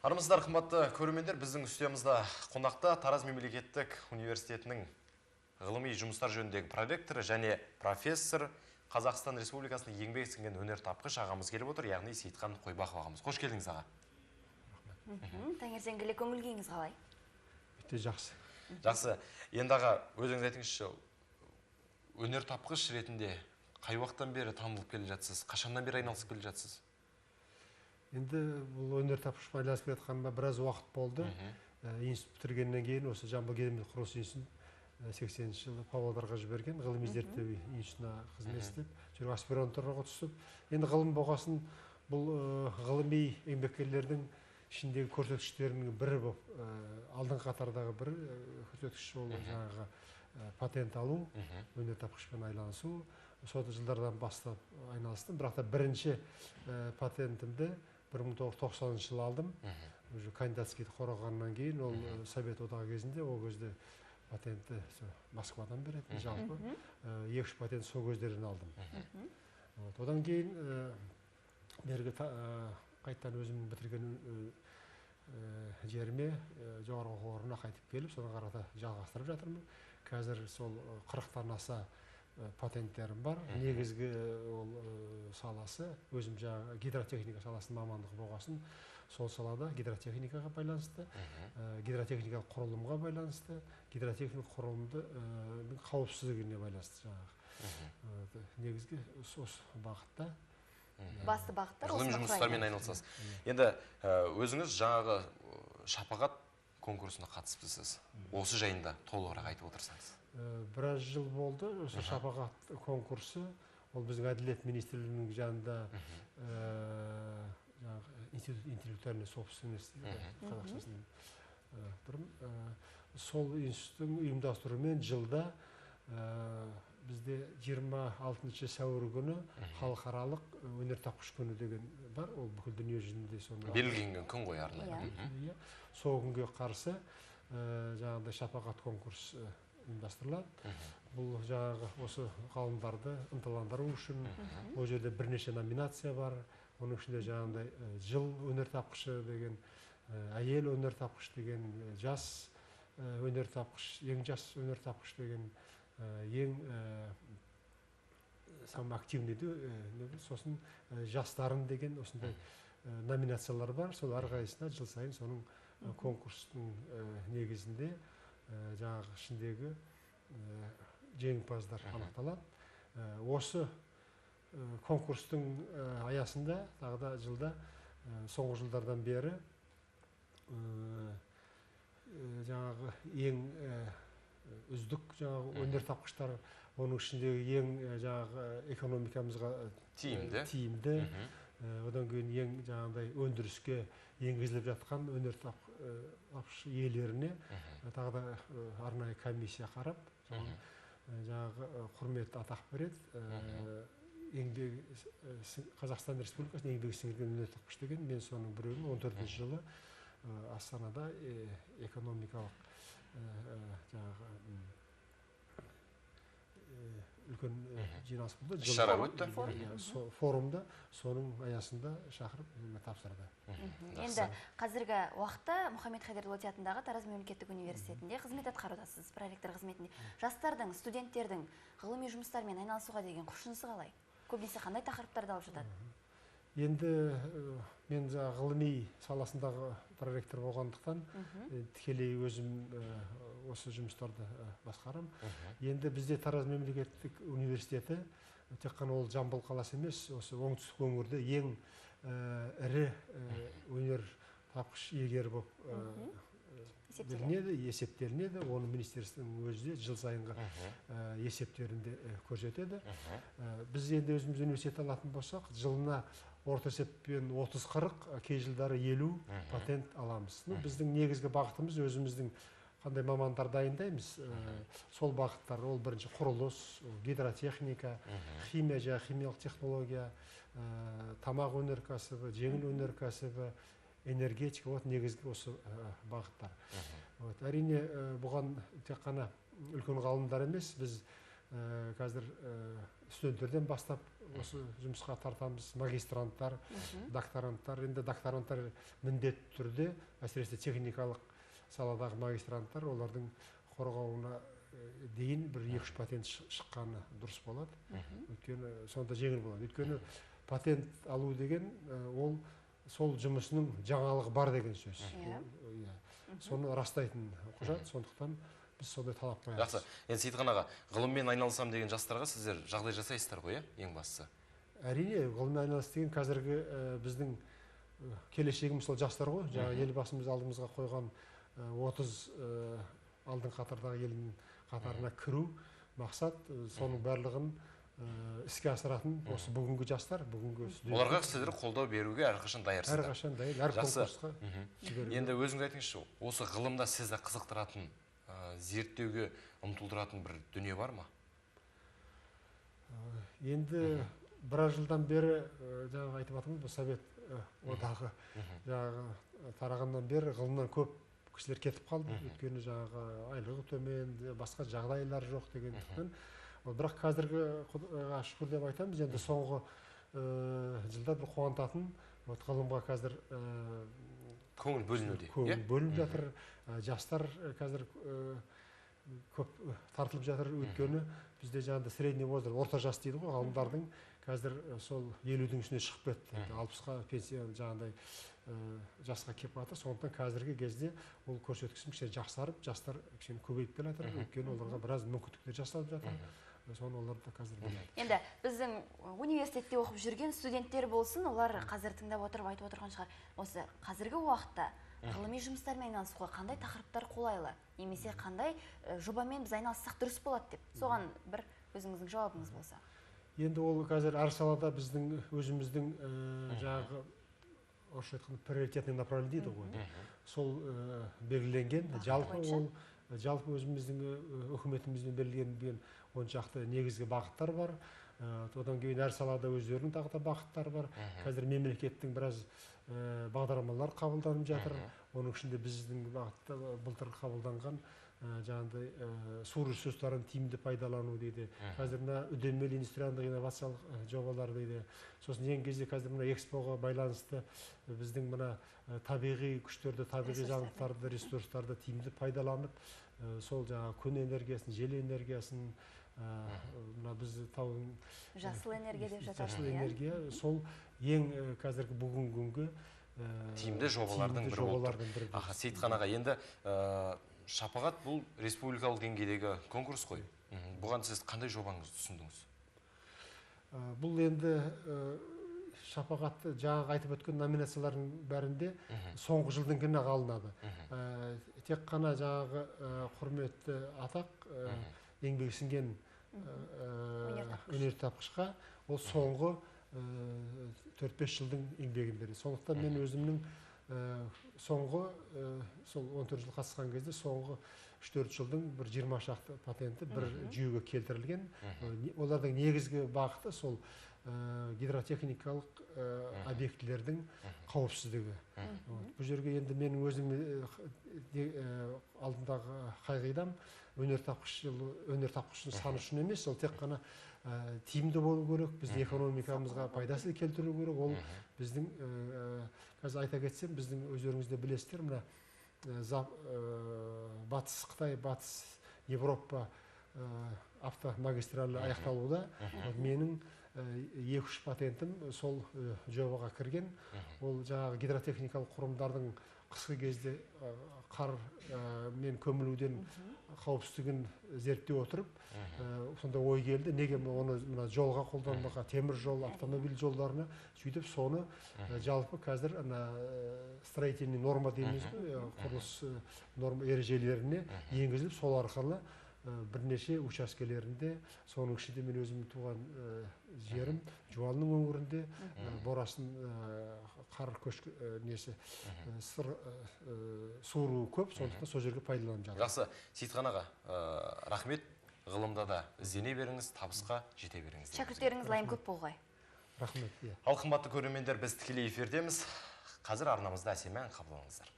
Армысыздар, қымбатты көрермендер, біздің студиямызда қонақта Тараз мемлекеттік университетінің ғылыми жұмыстар жөніндегі проректоры және профессор, Қазақстан Республикасының еңбек сіңірген өнертапқыш ағамыз келіп отыр, яғни Сейітхан Қойбақов ағамыз. Қош келдіңіз аға. Таңертеңгілік көңіл күйіңіз қалай? Өте жақсы. Жақсы. Енді аға, өзіңіз айтыңызшы, өнертапқыш ретінде қай уақыттан бері танылып келе жатсыз? Қашаннан бері айналысып келе жатсыз? Енді бұл өнертапқыш байланысып жатқаныма біраз уақыт болды. Институт бітіргеннен кейін осы Жамбыл керемет құрылыс институтын 80-ші жылы Павлодарға жіберген, ғылыми зерттеу институтына қызмет істеп, жүріп аспирантураға түсіп, енді ғылым болғасын бұл ғылыми еңбеккерлердің ішіндегі көрсеткіштерінің бірі болып, алдың қатардағы бір көрсеткіш ол жаңағы патент алу, өнертапқышпен айналысу. Соты жылдардан бастап айналыстым, бірақ та бірінші патентімді 1990 жылы алдым. Кандидатский қорғағаннан кейін ол Совет одағы кезінде, ол кезде патентті Москвадан беретін, жалпы 2-3 патент сол көздерден алдым. Одан кейін бергі қайттан өзім бітірген жеріме жоғарғы оқу орнына қайтып келіп, содан қарата жалғастырып жатырмын. Қазір сол 40-тан аса патенттерім бар. Негізгі ол саласы, өзім жаңа гидротехника саласының мамандығы болғасын, сол салада гидротехникаға байланысты, гидротехникалық құрылымға байланысты, гидротехникалық құрылымдың қауіпсіздігіне байланысты жаңағы. Негізгі осы бағытта. Басты бағыттар ғылыми жұмыстармен айналысасыз. Енді өзіңіз жаңағы шапағат конкурсына қатысыпсыз. Осы жайында толығырақ айтып отырсаңыз. Біраз жыл болды, осы шапағат конкурсы, ол біздің әділет министрлігінің жанында институт интеллектуальной собственности Қазақстанның сол институттың ұйымдастыруымен жылда бізде 26 сәуір күні халықаралық өнертапқыш күні деген бар, ол бүкіл дүние жүзінде соны белгіленген күн ғой арнайы. Сол күнге қарсы жаңағыдай шапағат конкурс ұйымдастырылады. Бұл жаңағы осы ғалымдарды ынталандыру үшін ол жерде бірнеше номинация бар. Оның ішінде жаңағыдай жыл өнертапқышы деген, әйел өнертапқыш деген, жас өнертапқыш, ең жас өнертапқыш деген, ең самый активный, сосын жастарын деген осындай номинациялар бар. Сол әрқайсысына жыл сайын соның конкурстың негізінде жаңағы ішіндегі жеңімпаздар анықталады. Осы конкурстың аясында тағы да жылда соңғы жылдардан бері жаңағы ең үздік жаңағы өнертапқыштар, оның ішіндегі ең жаңағы экономикамызға тиімді, одан кейін ең жаңағыдай өндіріске енгізіліп жатқан өнертапқыш иелеріне тағы да арнайы комиссия қарап, жаңағы құрметті атақ береді. Қазақстан Республикасының еңбек сіңірген өнертапқыш деген, мен соның біреуін 14 жылы Астанада экономикалық жаңағы үлкен жиналыс болды. Шара өтті. Форумда соның аясында шақырып тапсырды. Енді қазіргі уақытта Мұхаммед Хайдар Дулати атындағы Тараз мемлекеттік университетінде қызмет атқарудасыз, проректор қызметінде. Жастардың, студенттердің ғылыми жұмыстармен айналысуға деген құлшынысы қалай? Көбінесе қандай тақырыптарды алып жатады? Енді мен ғылыми саласындағы проректор болғандықтан тікелей өзім осы жұмыстарды басқарам. Енді бізде Тараз мемлекеттік университеті тек қана ол Жамбыл қаласы емес, осы оңтүстік өңірде ең ірі өнертапқыш иегері болып білінеді, есептелінеді. Оны министрліктің өзі де жыл сайынғы есептерінде көрсетеді. Біз енді өзіміз университет алатын болсақ, жылына орта есеппен 30-40, кей жылдары 50 патент аламыз. Біздің негізгі бағытымыз өзіміздің қандай мамандар дайындаймыз. Сол бағыттар, ол бірінші құрылыс, гидротехника, химия, химиялық технология, тамақ өнеркәсібі, жеңіл өнеркәсібі, энергетика, негізгі осы бағыттар. Әрине, бұған тек қана үлкен ғалымдар емес, біз қазір студенттерден бастап осы жұмысқа тартамыз, магистранттар, докторанттар. Енді докторанттар міндетті түрде, әсіресе техникалық саладағы магистранттар, олардың қорғауына дейін бір 2-3 патент шыққаны дұрыс болады. Өйткені сонда жеңіл болады. Өйткені патент алу деген ол сол жұмысының жаңалығы бар деген сөз. Соны растайтын құжат, сондықтан біз сондай талап қоямыз. Жақсы. Енді Сейітхан аға, ғылыммен айналысам деген жастарға сіздер жағдай жасайсыздар ғой, ең бастысы? Әрине, ғылыммен айналыс деген қазіргі біздің келешегіміз сол жастар ғой. Жаңа елбасымыз алдымызға қойған 30 алдың қатардағы елдің қатарына кіру мақсат, соның барлығын іске асыратын осы бүгінгі жастар, бүгінгі студенттер. Оларға сіздер қолдау беруге әрқашан даясыздар. Әрқашан дайын, әр конкурсқа жіберуге. Енді өзіңіз айтыңызшы, осы ғылымда сізді қызықтыратын, зерттеуге ұмтылдыратын бір дүние бар ма? Енді біраз жылдан бері жаңағы айтып жатырмыз, Совет одағы жаңағы тарағаннан бері ғылымнан көп кісілер кетіп қалды. Өйткені жаңағы айлығы төмен, басқа жағдайлар жоқ дегендіктен. Бірақ қазіргі шүкір деп айтамыз, енді соңғы жылда бір қуантатын ғылымға қазір көңіл бөлінуде. Көңіл бөлініп жатыр. Жастар қазір көп тартылып жатыр. Өйткені бізде жаңағыда средний возраст, орта жас дейді ғой, ғалымдардың қазір сол 50-дің үстіне шығып кетті. 60-қа пенсия жаңағыдай жасқа келіп жатыр. Сондықтан қазіргі кезде ол көрсеткішім кішкене жақсарып, жастар кішкене көбейіп келе жатыр. Өйткені оларға біраз мүмкіндіктер жасалып жатыр. Соны олар да қазір біледі. Енді біздің университетте оқып жүрген студенттер болсын, олар қазір тыңдап отырып айтып отырған шығар. Осы қазіргі уақытта ғылыми жұмыстармен айналысуға қандай тақырыптар қолайлы, немесе қандай жобамен біз айналыссақ дұрыс болады деп, соған бір өзіңіздің жауабыңыз болса. Енді ол қазір әр салада біздің өзіміздің жаңағы орысша айтқанда приоритетный направление дейді ғой. Сол белгіленген, жалпы өзіміздің үкіметімізбен белгіленген оншақты негізгі бағыттар бар. Одан кейін әр салада өздерінің тағы бағыттар бар. Қазір мемлекеттің біраз бағдарламалар қабылданып жатыр. Оның ішінде біздің бағытта былтыр қабылданған жаңағыдай су ресурстарын тиімді пайдалану дейді. Қазір мына үдемелі индустриалдық инновациялық жобалар дейді. Сосын ең кезде қазір мына экспоға байланысты біздің мына табиғи күштерді, табиғи жаңалықтарды, ресурстарды тиімді пайдаланып, сол жаңағы күн энергиясын, жел энергиясын, мына біз таудың жасыл энергия деп жатады. Жасыл энергия сол ең қазіргі бүгінгі күнгі тиімді жобалардың бірі болды. Сейітхан аға, енді шапағат бұл республикалық деңгейдегі конкурс қой. Бұған сіз қандай жобаңызды ұсындыңыз? Бұл енді шапағатты жаңағы айтып өткен номинациялардың бәрінде соңғы жылдың ғана алынады. Тек қана жаңағы құрметті атақ еңбегі сіңген өнертапқышқа ол соңғы 4-5 жылдың еңбегін береді. Сондықтан мен өзімнің соңғы сол 14 жыл қатысқан кезде соңғы 3-4 жылдың бір 20 шақты патенті бір жүйеге келтірілген. Олардың негізгі бағыты сол гидротехникалық объектілердің қауіпсіздігі. Бұл жерге енді менің өзім алдындағы қағидам өнертапқыштың саны үшін емес, ол тек қана тиімді болу керек, біздің экономикамызға пайдасын келтіру керек. Ол біздің, қазір айта кетсем, біздің өздеріңізде білесіздер, мына батыс Қытай, батыс Европа автомагистралі аяқталуда. Менің 2-3 патентім сол жобаға кірген. Ол жаңағы гидротехникалық құрылымдардың қысқы кезде қар мен көмілуден қауіпсіздігін зерттей отырып, сонда ой келді, неге оны жолға қолданбаға, темір жол, автомобиль жолдарына сөйтіп соны жалпы қазір строительный норма дейміз, құрылыс норма ережелеріне енгізіліп, сол арқылы бірнеше учаскелерінде, соның ішінде мен өзім туған жерім Жуанның өңірінде борасын қар көшкі несі суыру көп, сондықтан сол жерге пайдаланып жатыр. Жақсы, Сейітхан аға, рахмет. Ғылымда да іздене беріңіз, табысқа жете беріңіз. Шәкірттеріңіз лайым көп болғай. Рахмет. Ал қымбатты көрермендер, біз тікелей эфирдеміз. Қазір арнамызда әсем ән қабыл алыңыздар.